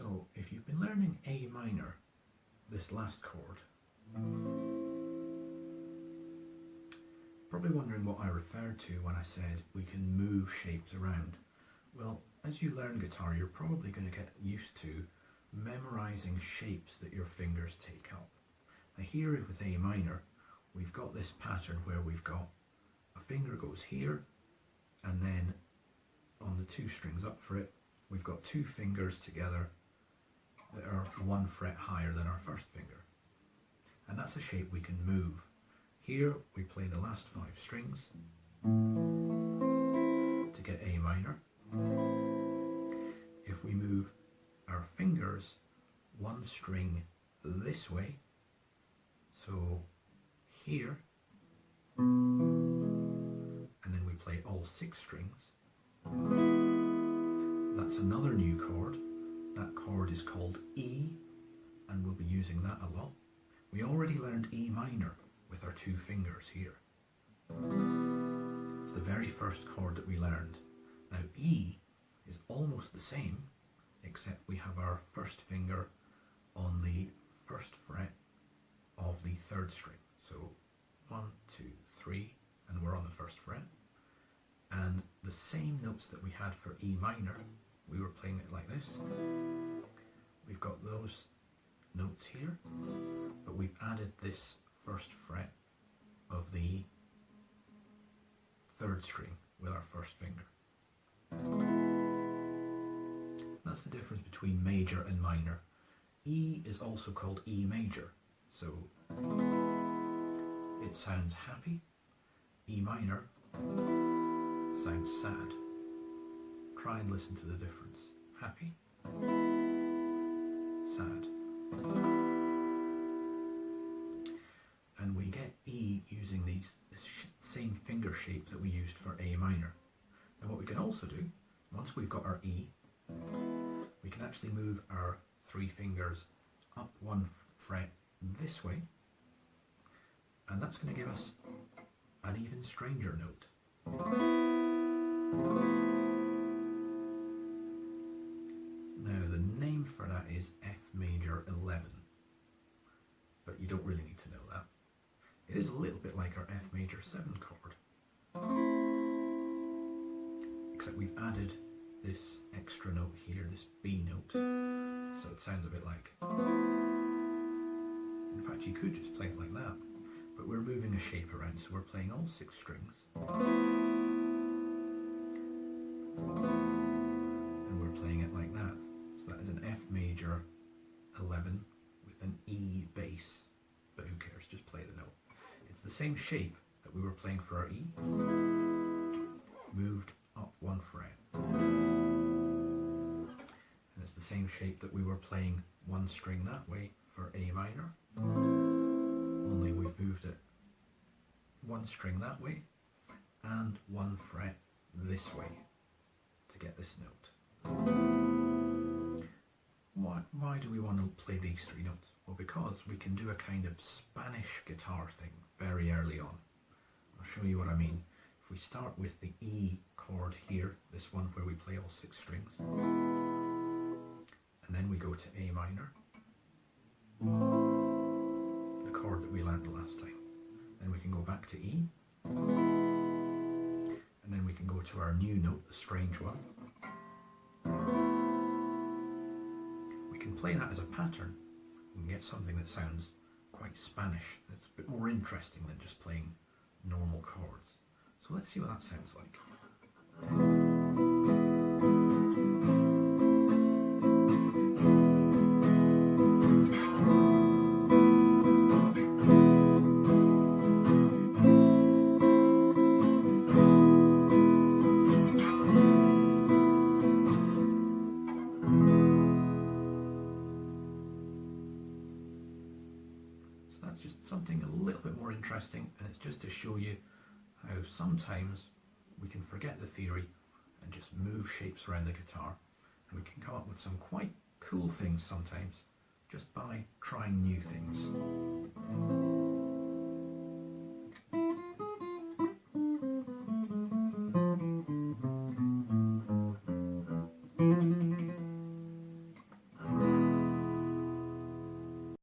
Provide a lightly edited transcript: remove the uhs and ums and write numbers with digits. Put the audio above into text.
So if you've been learning A minor, this last chord, probably wondering what I referred to when I said we can move shapes around. Well, as you learn guitar, you're probably going to get used to memorizing shapes that your fingers take up. Now here with A minor, we've got this pattern where we've got a finger goes here, and then on the two strings up for it, we've got two fingers together that are one fret higher than our first finger. And that's a shape we can move. Here we play the last 5 strings to get A minor. If we move our fingers one string this way, so here, and then we play all 6 strings, that's another new chord. That chord is called E, and we'll be using that a lot. We already learned E minor with our 2 fingers here. It's the very first chord that we learned. Now E is almost the same, except we have our first finger on the first fret of the 3rd string. So 1, 2, 3, and we're on the 1st fret. And the same notes that we had for E minor, we were playing it like this. We've got those notes here, but we've added this 1st fret of the 3rd string with our 1st finger. That's the difference between major and minor. E is also called E major, so it sounds happy. E minor sounds sad. Try and listen to the difference. Happy, sad. And we get E using this same finger shape that we used for A minor. Now what we can also do, once we've got our E, we can actually move our 3 fingers up 1 fret this way, and that's going to give us an even stranger note. Now the name for that is F major 11, but you don't really need to know that. It is a little bit like our F major 7 chord, except we've added this extra note here, this B note, so it sounds a bit like, in fact you could just play it like that, but we're moving a shape around, so we're playing all 6 strings, and we're playing it like that. So that is an F major 11 with an E bass, but who cares, just play the note. It's the same shape that we were playing for our E, moved up 1 fret. And it's the same shape that we were playing 1 string that way for A minor, only we've moved it 1 string that way and 1 fret this way to get this note. Why do we want to play these 3 notes? Well, because we can do a kind of Spanish guitar thing very early on. I'll show you what I mean. If we start with the E chord here, this one where we play all 6 strings, and then we go to A minor, the chord that we learned the last time. Then we can go back to E, and then we can go to our new note, the strange one. We can play that as a pattern and get something that sounds quite Spanish. It's a bit more interesting than just playing normal chords. So let's see what that sounds like. So that's just something a little bit more interesting, and it's just to show you how sometimes we can forget the theory and just move shapes around the guitar, and we can come up with some quite cool things sometimes just by trying new things.